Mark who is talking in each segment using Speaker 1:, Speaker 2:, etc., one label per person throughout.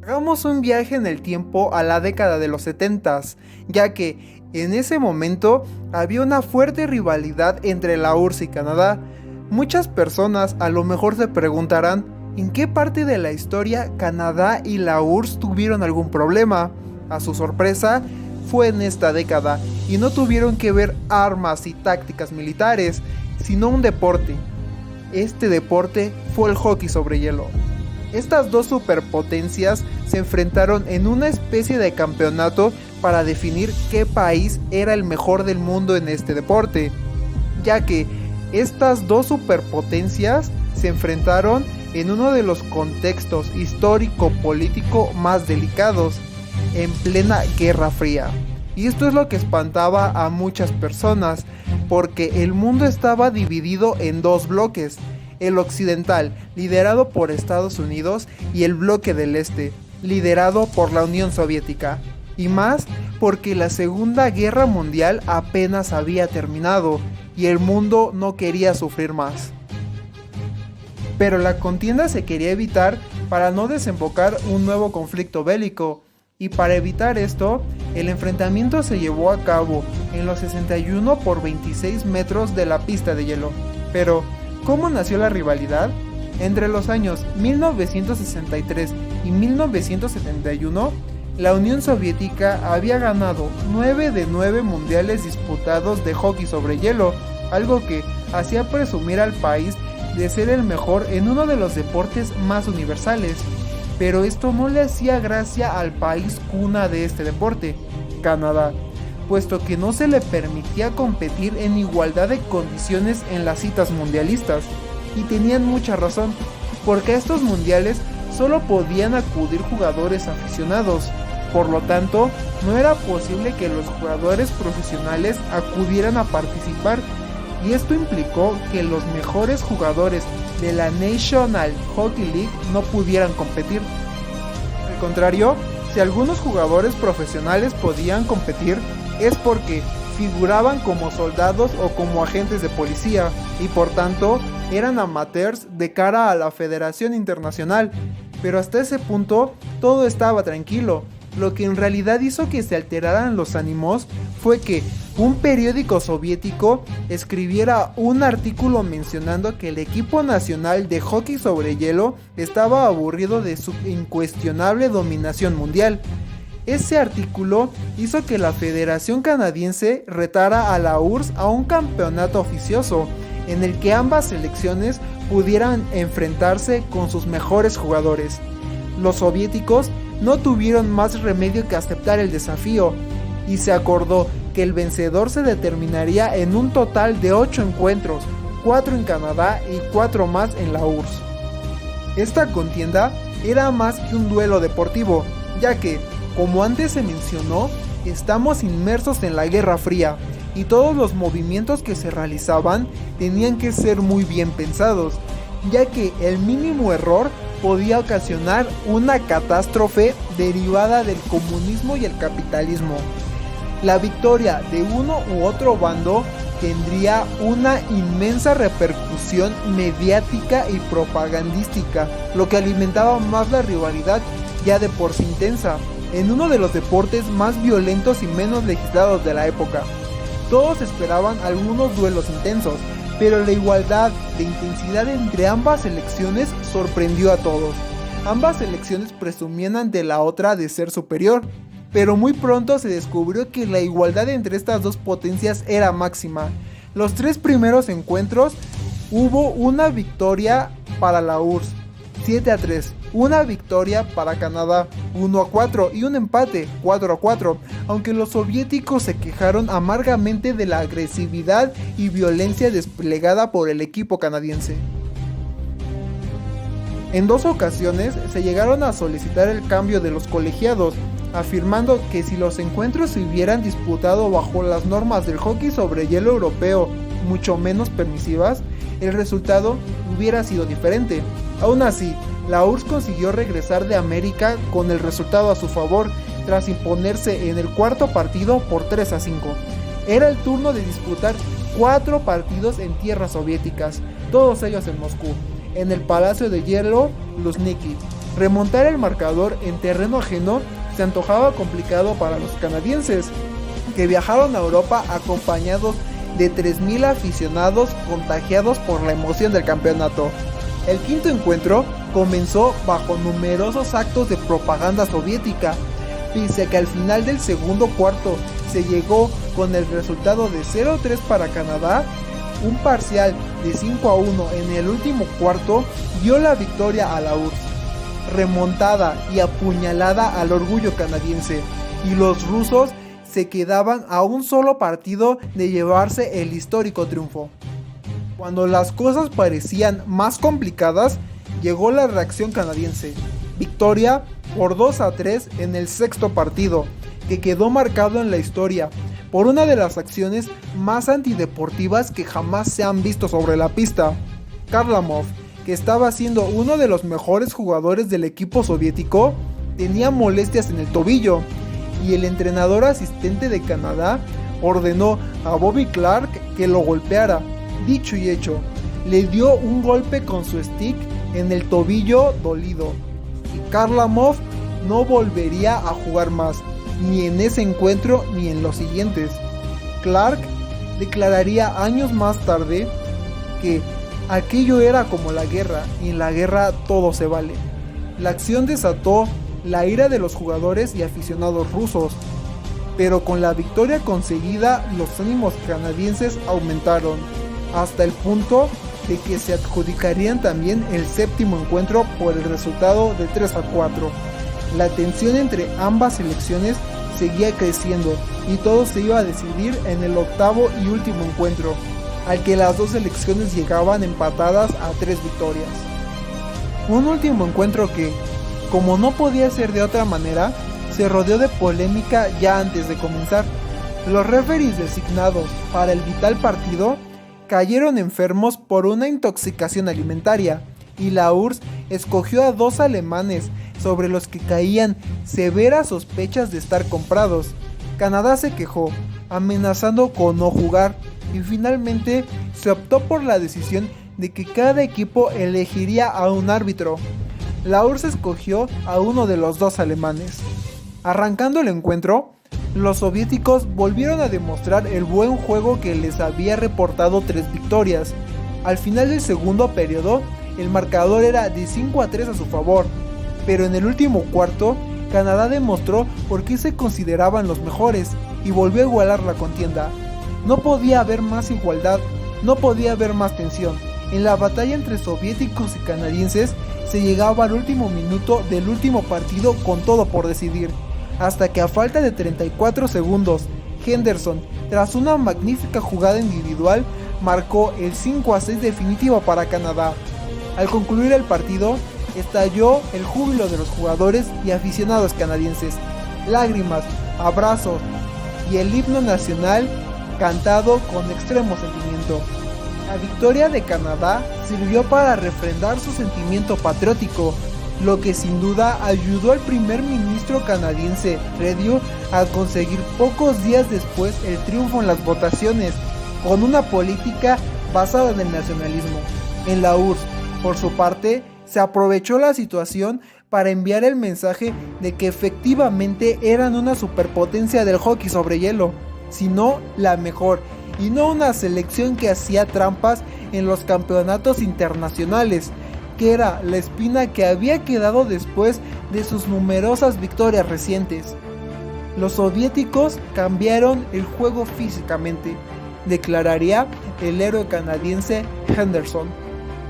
Speaker 1: Hagamos un viaje en el tiempo a la década de los 70s, ya que en ese momento había una fuerte rivalidad entre la URSS y Canadá. Muchas personas a lo mejor se preguntarán en qué parte de la historia Canadá y la URSS tuvieron algún problema. A su sorpresa, fue en esta década y no tuvieron que ver armas y tácticas militares, sino un deporte. Este deporte fue el hockey sobre hielo. Estas dos superpotencias se enfrentaron en una especie de campeonato para definir qué país era el mejor del mundo en este deporte, ya que estas dos superpotencias se enfrentaron en uno de los contextos histórico-político más delicados, en plena Guerra Fría. Y esto es lo que espantaba a muchas personas, porque el mundo estaba dividido en dos bloques: el occidental, liderado por Estados Unidos, y el bloque del este, liderado por la Unión Soviética. Y más porque la Segunda Guerra Mundial apenas había terminado y el mundo no quería sufrir más. Pero la contienda se quería evitar para no desembocar un nuevo conflicto bélico, y para evitar esto, el enfrentamiento se llevó a cabo en los 61 por 26 metros de la pista de hielo. Pero, ¿cómo nació la rivalidad? Entre los años 1963 y 1971, la Unión Soviética había ganado 9 de 9 mundiales disputados de hockey sobre hielo, algo que hacía presumir al país de ser el mejor en uno de los deportes más universales. Pero esto no le hacía gracia al país cuna de este deporte, Canadá, puesto que no se le permitía competir en igualdad de condiciones en las citas mundialistas. Y tenían mucha razón, porque a estos mundiales solo podían acudir jugadores aficionados. Por lo tanto, no era posible que los jugadores profesionales acudieran a participar, y esto implicó que los mejores jugadores de la National Hockey League no pudieran competir. Al contrario, si algunos jugadores profesionales podían competir, es porque figuraban como soldados o como agentes de policía, y por tanto eran amateurs de cara a la Federación Internacional. Pero hasta ese punto todo estaba tranquilo. Lo que en realidad hizo que se alteraran los ánimos fue que un periódico soviético escribiera un artículo mencionando que el equipo nacional de hockey sobre hielo estaba aburrido de su incuestionable dominación mundial. Ese artículo hizo que la Federación Canadiense retara a la URSS a un campeonato oficioso, en el que ambas selecciones pudieran enfrentarse con sus mejores jugadores. Los soviéticos no tuvieron más remedio que aceptar el desafío, y se acordó que el vencedor se determinaría en un total de 8 encuentros, 4 en Canadá y 4 más en la URSS. Esta contienda era más que un duelo deportivo, ya que, como antes se mencionó, estamos inmersos en la Guerra Fría, y todos los movimientos que se realizaban tenían que ser muy bien pensados, ya que el mínimo error podía ocasionar una catástrofe derivada del comunismo y el capitalismo. La victoria de uno u otro bando tendría una inmensa repercusión mediática y propagandística, lo que alimentaba más la rivalidad ya de por sí intensa, en uno de los deportes más violentos y menos legislados de la época. Todos esperaban algunos duelos intensos, pero la igualdad de intensidad entre ambas selecciones sorprendió a todos. Ambas selecciones presumían ante la otra de ser superior, pero muy pronto se descubrió que la igualdad entre estas dos potencias era máxima. Los 3 primeros encuentros hubo una victoria para la URSS, 7-3, una victoria para Canadá, 1-4, y un empate, 4-4, aunque los soviéticos se quejaron amargamente de la agresividad y violencia desplegada por el equipo canadiense. En 2 ocasiones se llegaron a solicitar el cambio de los colegiados, afirmando que si los encuentros se hubieran disputado bajo las normas del hockey sobre hielo europeo, mucho menos permisivas, el resultado hubiera sido diferente. Aún así, la URSS consiguió regresar de América con el resultado a su favor, tras imponerse en el cuarto partido por 3-5. Era el turno de disputar 4 partidos en tierras soviéticas, todos ellos en Moscú, en el Palacio de Hielo Luzhniki. Remontar el marcador en terreno ajeno se antojaba complicado para los canadienses, que viajaron a Europa acompañados de 3,000 aficionados contagiados por la emoción del campeonato. El quinto encuentro comenzó bajo numerosos actos de propaganda soviética, pese a que al final del segundo cuarto se llegó con el resultado de 0-3 para Canadá. Un parcial de 5-1 en el último cuarto dio la victoria a la URSS, remontada y apuñalada al orgullo canadiense, y los rusos se quedaban a un solo partido de llevarse el histórico triunfo. Cuando las cosas parecían más complicadas, llegó la reacción canadiense. Victoria por 2-3 en el sexto partido, que quedó marcado en la historia por una de las acciones más antideportivas que jamás se han visto sobre la pista. Kharlamov, que estaba siendo uno de los mejores jugadores del equipo soviético, tenía molestias en el tobillo, y el entrenador asistente de Canadá ordenó a Bobby Clarke que lo golpeara. Dicho y hecho, le dio un golpe con su stick en el tobillo dolido, y Kharlamov no volvería a jugar más, ni en ese encuentro ni en los siguientes. Clarke declararía años más tarde que aquello era como la guerra, y en la guerra todo se vale. La acción desató la ira de los jugadores y aficionados rusos, pero con la victoria conseguida los ánimos canadienses aumentaron, hasta el punto de que se adjudicarían también el séptimo encuentro por el resultado de 3-4. La tensión entre ambas selecciones seguía creciendo, y todo se iba a decidir en el octavo y último encuentro, al que las dos selecciones llegaban empatadas a 3 victorias. Un último encuentro que, como no podía ser de otra manera, se rodeó de polémica ya antes de comenzar. Los referees designados para el vital partido cayeron enfermos por una intoxicación alimentaria, y la URSS escogió a 2 alemanes sobre los que caían severas sospechas de estar comprados. Canadá se quejó, amenazando con no jugar, y finalmente se optó por la decisión de que cada equipo elegiría a un árbitro. La URSS escogió a uno de los 2 alemanes. Arrancando el encuentro, los soviéticos volvieron a demostrar el buen juego que les había reportado 3 victorias. Al final del segundo periodo, el marcador era de 5-3 a su favor, pero en el último cuarto, Canadá demostró por qué se consideraban los mejores y volvió a igualar la contienda. No podía haber más igualdad, no podía haber más tensión. En la batalla entre soviéticos y canadienses se llegaba al último minuto del último partido con todo por decidir, hasta que a falta de 34 segundos, Henderson, tras una magnífica jugada individual, marcó el 5-6 definitivo para Canadá. Al concluir el partido, estalló el júbilo de los jugadores y aficionados canadienses. Lágrimas, abrazos y el himno nacional cantado con extremo sentimiento. La victoria de Canadá sirvió para refrendar su sentimiento patriótico, lo que sin duda ayudó al primer ministro canadiense Rideau a conseguir pocos días después el triunfo en las votaciones, con una política basada en el nacionalismo. En la URSS, por su parte, se aprovechó la situación para enviar el mensaje de que efectivamente eran una superpotencia del hockey sobre hielo, sino la mejor, y no una selección que hacía trampas en los campeonatos internacionales, que era la espina que había quedado después de sus numerosas victorias recientes. Los soviéticos cambiaron el juego físicamente, declararía el héroe canadiense Henderson.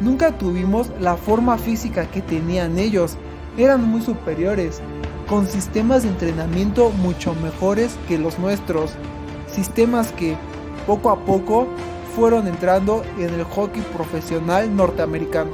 Speaker 1: Nunca tuvimos la forma física que tenían ellos, eran muy superiores, con sistemas de entrenamiento mucho mejores que los nuestros, sistemas que, poco a poco, fueron entrando en el hockey profesional norteamericano.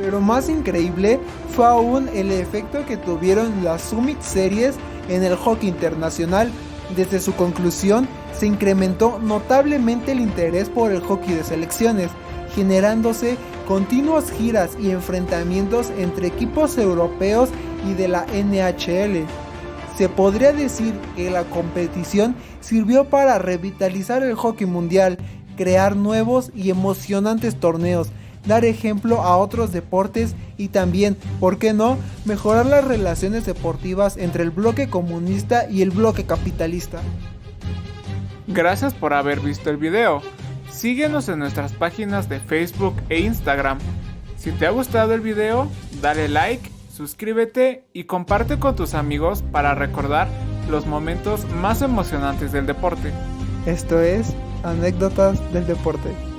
Speaker 1: Pero más increíble fue aún el efecto que tuvieron las Summit Series en el hockey internacional. Desde su conclusión, se incrementó notablemente el interés por el hockey de selecciones, generándose continuas giras y enfrentamientos entre equipos europeos y de la NHL. Se podría decir que la competición sirvió para revitalizar el hockey mundial, crear nuevos y emocionantes torneos, dar ejemplo a otros deportes y también, ¿por qué no?, mejorar las relaciones deportivas entre el bloque comunista y el bloque capitalista.
Speaker 2: Gracias por haber visto el video. Síguenos en nuestras páginas de Facebook e Instagram. Si te ha gustado el video, dale like, suscríbete y comparte con tus amigos para recordar los momentos más emocionantes del deporte.
Speaker 1: Esto es Anécdotas del Deporte.